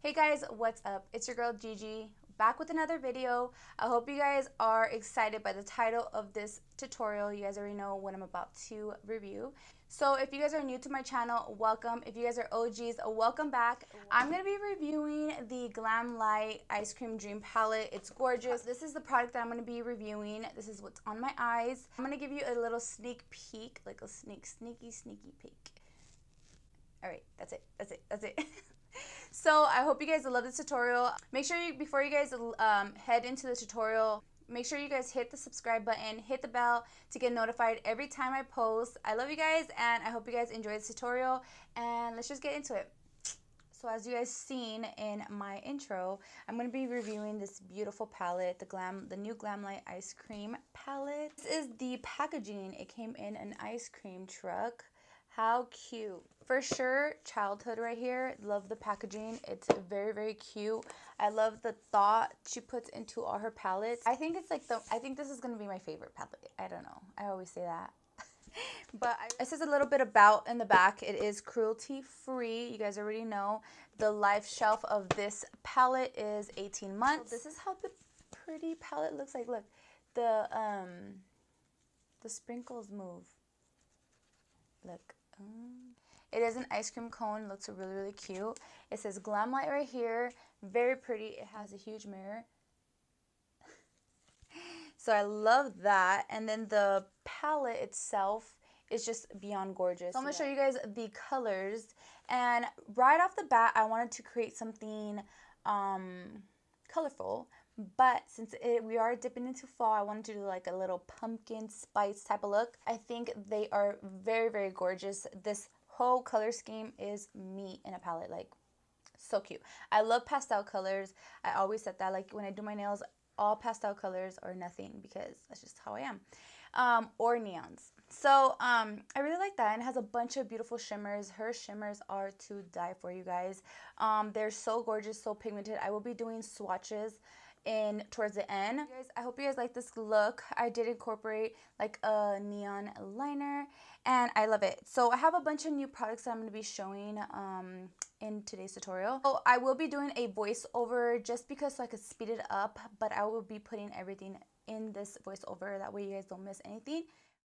Hey guys, what's up? It's your girl Gigi, back with another video. I hope you guys are excited by the title of this tutorial. You guys already know what I'm about to review. So if you guys are new to my channel, welcome. If you guys are OGs, welcome back. I'm going to be reviewing the Glamlite Ice Cream Dream Palette. It's gorgeous. This is the product that I'm going to be reviewing. This is what's on my eyes. I'm going to give you a little sneak peek, like a sneaky peek. Alright, that's it. So I hope you guys love this tutorial. Make sure before you guys head into the tutorial, make sure you guys hit the subscribe button, hit the bell to get notified every time I post. I love you guys and I hope you guys enjoy this tutorial, and let's just get into it. So as you guys seen in my intro, I'm going to be reviewing this beautiful palette, the new Glamlite Ice Cream Palette. This is the packaging. It came in an ice cream truck. How cute. For sure, childhood right here. Love the packaging. It's very, very cute. I love the thought she puts into all her palettes. I think it's like I think this is going to be my favorite palette. I don't know. I always say that. But it says a little bit about in the back. It is cruelty free. You guys already know. The life shelf of this palette is 18 months. So this is how the pretty palette looks like. Look, the sprinkles move. Look. It is an ice cream cone. Looks really, really cute. It says Glamlite right here. Very pretty. It has a huge mirror. So I love that. And then the palette itself is just beyond gorgeous. So I'm going to show you guys the colors. And right off the bat, I wanted to create something colorful. But since we are dipping into fall, I wanted to do like a little pumpkin spice type of look. I think they are very, very gorgeous. This whole color scheme is me in a palette. Like, so cute. I love pastel colors. I always said that. Like, when I do my nails, all pastel colors or nothing, because that's just how I am. Or neons. So I really like that, and it has a bunch of beautiful shimmers. Her shimmers are to die for, you guys. They're so gorgeous, so pigmented. I will be doing swatches towards the end. Guys, I hope you guys like this look. I did incorporate like a neon liner and I love it. So I have a bunch of new products that I'm going to be showing in today's tutorial. So I will be doing a voiceover just because so I could speed it up, but I will be putting everything in this voiceover, that way you guys don't miss anything.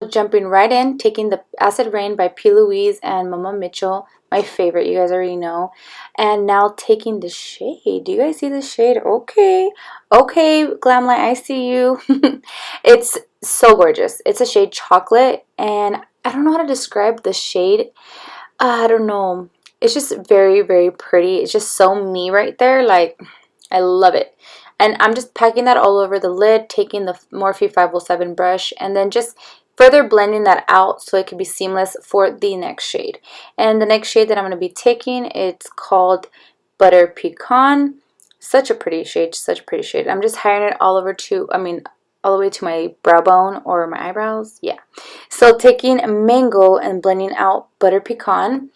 Jumping right in, taking the Acid Rain by P. Louise and Mama Mitchell, my favorite, you guys already know. And now taking the shade. Do you guys see the shade? Okay, Glamlite, I see you. It's so gorgeous. It's a shade Chocolate, and I don't know how to describe the shade. I don't know. It's just very, very pretty. It's just so me right there. Like, I love it. And I'm just packing that all over the lid, taking the Morphe 507 brush, and then just further blending that out so it can be seamless for the next shade. And the next shade that I'm going to be taking, it's called Butter Pecan. Such a pretty shade, such a pretty shade. I'm just highlighting it all over to, all the way to my brow bone or my eyebrows. Yeah. So taking Mango and blending out Butter Pecan.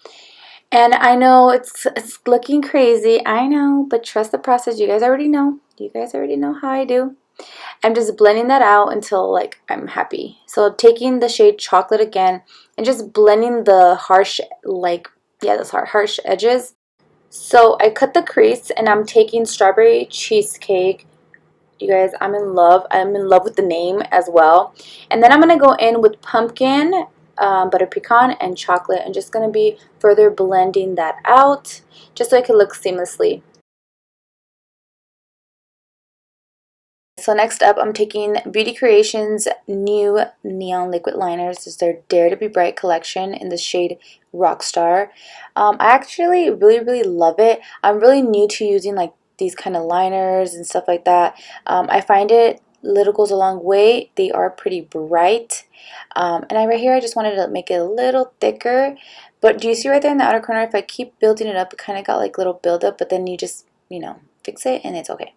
And I know it's looking crazy, I know, but trust the process. You guys already know. You guys already know how I do. I'm just blending that out until like I'm happy. So taking the shade Chocolate again and just blending the harsh, like, yeah, those harsh edges. So I cut the crease and I'm taking Strawberry Cheesecake. You guys, I'm in love. I'm in love with the name as well. And then I'm going to go in with Pumpkin, Butter Pecan, and Chocolate. And just going to be further blending that out just so it can look seamlessly. So next up, I'm taking Beauty Creations' new neon liquid liners. This is their Dare to Be Bright collection in the shade Rockstar. I actually really love it. I'm really new to using like these kind of liners and stuff like that. I find it little goes a long way. They are pretty bright. And right here, I just wanted to make it a little thicker. But do you see right there in the outer corner, if I keep building it up, it kind of got like little buildup, but then you just, fix it and it's okay.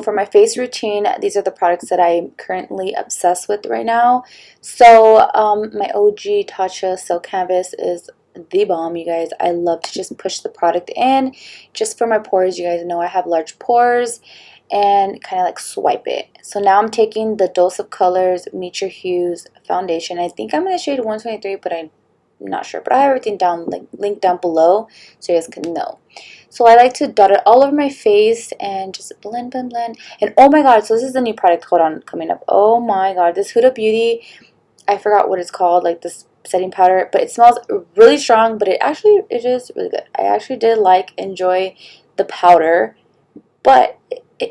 For my face routine, these are the products that I'm currently obsessed with right now. So my OG Tatcha Silk Canvas is the bomb, you guys. I love to just push the product in just for my pores. You guys know I have large pores, and kind of like swipe it. So now I'm taking the Dose of Colors Meet Your Hues foundation. I think I'm in the shade 123, but I I'm not sure, but I have everything down, like linked down below, so you guys can know. So I like to dot it all over my face and just blend, blend, blend. And oh my god, so this is the new product. Hold on, coming up. Oh my god, this Huda Beauty, I forgot what it's called, like this setting powder, but it smells really strong, but it is really good. I actually did enjoy the powder, but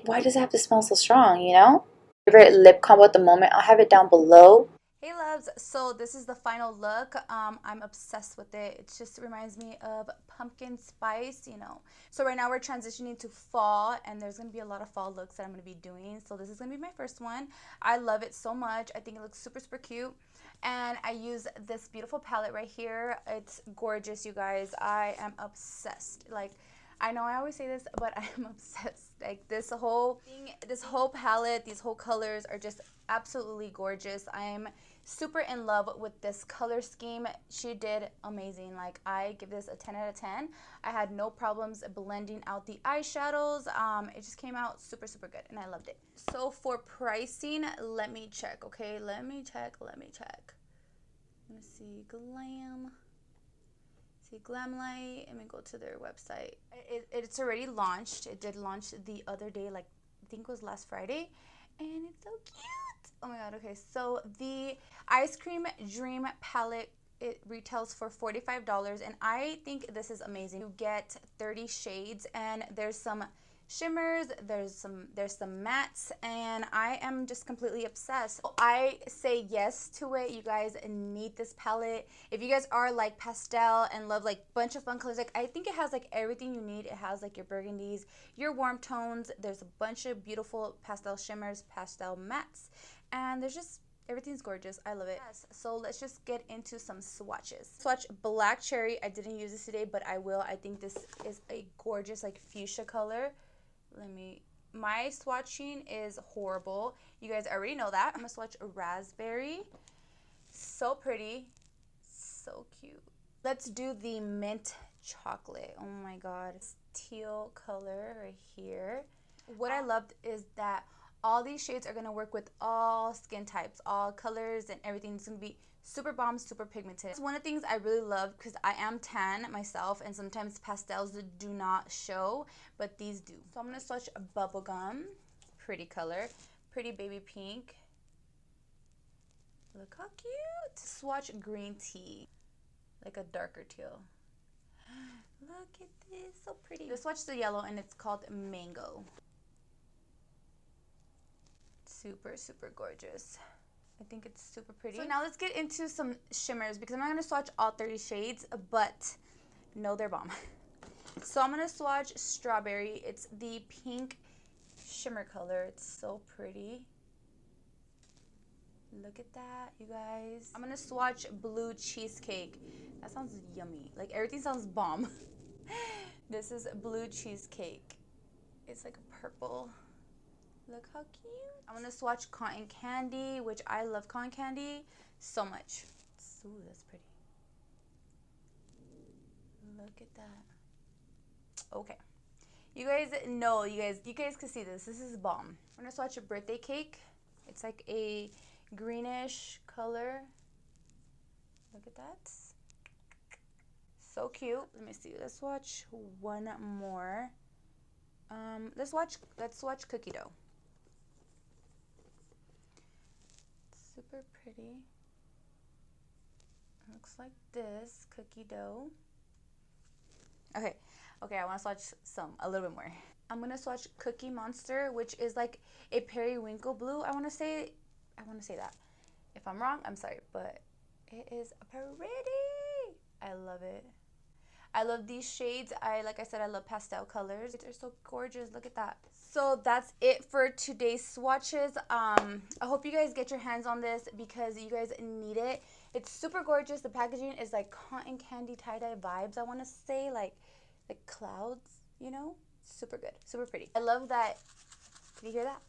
why does it have to smell so strong, you know? Favorite lip combo at the moment, I'll have it down below. Hey loves, so this is the final look. I'm obsessed with it. It just reminds me of pumpkin spice, you know. So right now we're transitioning to fall, and there's going to be a lot of fall looks that I'm going to be doing. So this is going to be my first one. I love it so much. I think it looks super, super cute. And I use this beautiful palette right here. It's gorgeous, you guys. I am obsessed. Like, I know I always say this, but I am obsessed. Like this whole thing, this whole palette, these whole colors are just absolutely gorgeous. I'm super in love with this color scheme. She did amazing. Like, I give this a 10 out of 10. I had no problems blending out the eyeshadows. It just came out super, super good, and I loved it. So for pricing, let me check, okay? Let me check. Let me see, Glamlite. Let me go to their website. It's already launched. It did launch the other day, like I think it was last Friday, and it's so cute. Oh my god. Okay, so the Ice Cream Dream palette, it retails for $45, and I think this is amazing. You get 30 shades, and there's some shimmers, there's some mattes, and I am just completely obsessed. I say yes to it. You guys need this palette if you guys are like pastel and love like bunch of fun colors. Like, I think it has like everything you need. It has like your burgundies, your warm tones, there's a bunch of beautiful pastel shimmers, pastel mattes, and there's just everything's gorgeous. I love it. Yes, so let's just get into some swatches. Swatch Black Cherry. I didn't use this today, but I will. I think this is a gorgeous like fuchsia color. My swatching is horrible. You guys already know that. I'm gonna swatch Raspberry. So pretty, so cute. Let's do the Mint Chocolate. Oh my god, it's teal color right here. What I loved is that all these shades are gonna work with all skin types, all colors, and everything. It's gonna be super bomb, super pigmented. It's one of the things I really love because I am tan myself, and sometimes pastels do not show, but these do. So I'm gonna swatch Bubblegum. Pretty color, pretty baby pink. Look how cute. Swatch Green Tea, like a darker teal. Look at this, so pretty. Let's swatch the yellow, and it's called Mango. Super, super gorgeous. I think it's super pretty. So now let's get into some shimmers, because I'm not going to swatch all 30 shades, but no, they're bomb. So I'm going to swatch Strawberry. It's the pink shimmer color. It's so pretty. Look at that, you guys. I'm going to swatch Blue Cheesecake. That sounds yummy. Like, everything sounds bomb. This is Blue Cheesecake. It's like a purple. Look how cute. I'm going to swatch Cotton Candy, which I love cotton candy so much. Ooh, that's pretty. Look at that. Okay. You guys know, you guys can see this. This is bomb. I'm going to swatch a Birthday Cake. It's like a greenish color. Look at that. So cute. Let me see. Let's watch one more. Let's watch Cookie Dough. Super pretty. Looks like this, Cookie Dough. Okay, I want to swatch a little bit more. I'm gonna swatch Cookie Monster, which is like a periwinkle blue. I want to say that. If I'm wrong, I'm sorry, but it is pretty. I love it. I love these shades. Like I said, I love pastel colors. They're so gorgeous. Look at that. So that's it for today's swatches. I hope you guys get your hands on this because you guys need it. It's super gorgeous. The packaging is like cotton candy tie-dye vibes. I want to say like clouds, you know? Super good. Super pretty. I love that. Can you hear that?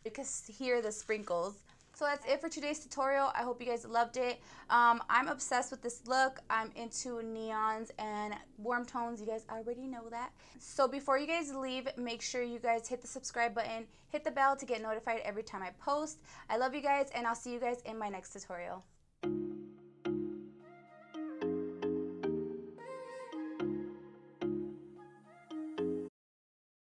You can hear the sprinkles. So that's it for today's tutorial. I hope you guys loved it. I'm obsessed with this look. I'm into neons and warm tones. You guys already know that. So before you guys leave, make sure you guys hit the subscribe button, hit the bell to get notified every time I post. I love you guys, and I'll see you guys in my next tutorial.